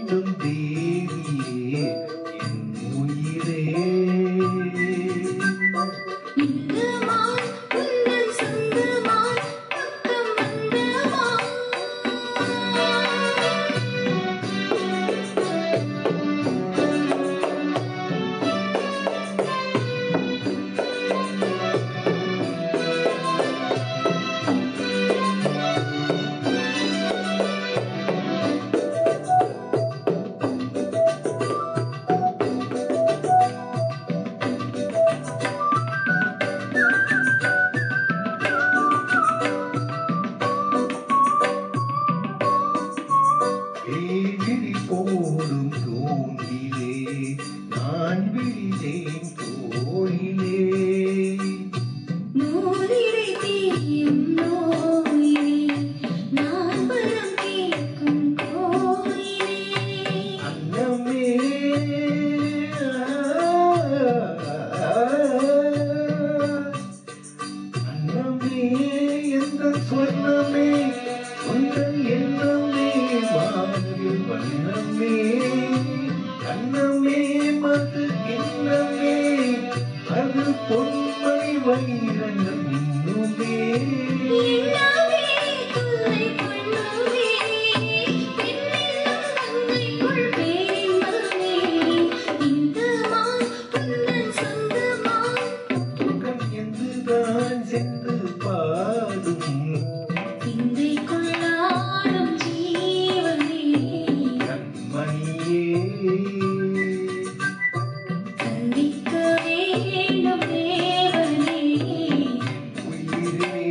வேண்டும் தேவியே என் உயிரே. விழி போடும் தூண்டிலே நான் விழித்தேன் தோழிலே. நூலிடை தீயும் நோயிலே நான் வரம் கேட்கும் கோயிலே. அன்னமே அன்னமே எந்த சொன்னமே உங்கள் எண்ணமே வாழ்வில் வண்ணமே. கண்ணமே மது கிண்ணமே அது பொன்மை வைரங்கள் இன்னுமே. எண்ணமே கொள்ளை கொள்ளுமே என்னெல்லாம் தங்கைக்குள் பேரின்பமே. இந்த மான் உந்தன் சொந்தமா தூக்கம் என்றுதான் சென்று பாடும் சிந்தைக்குள்ளாடும் ஜீவனே. கண்மணியே. சந்திக்க வேண்டும் தேவனே. உயிரே.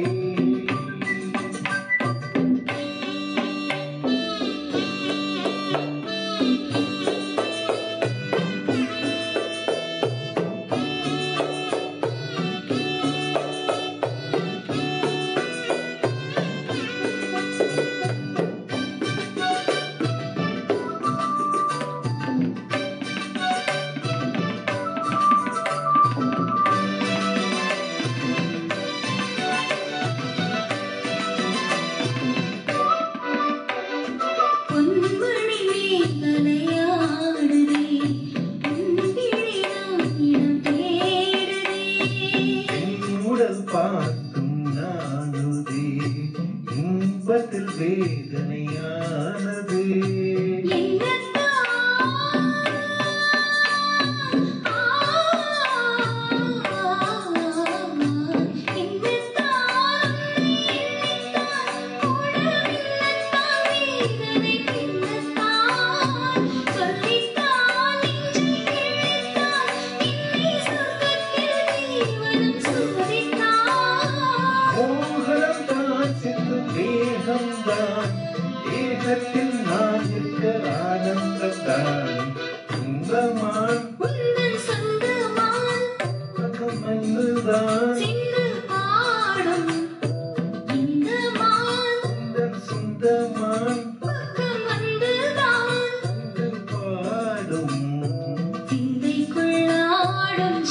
பொன்மணி மேகலையாடுதே உன்விழி நானிடம் தேடுதே. என் உடல் பார்த்தும் நானுதே இன்பத்தில் வேதனையானது. மோகனம் தான் சிந்து தேகம்தான் தேகத்தில் நான் இருக்க ஆனந்தம்தான். சொந்தமான் பக்கம் வந்துதான் உந்தன் சொந்தமான் வந்து பாடும். சிந்தைக்குள்ளாடும்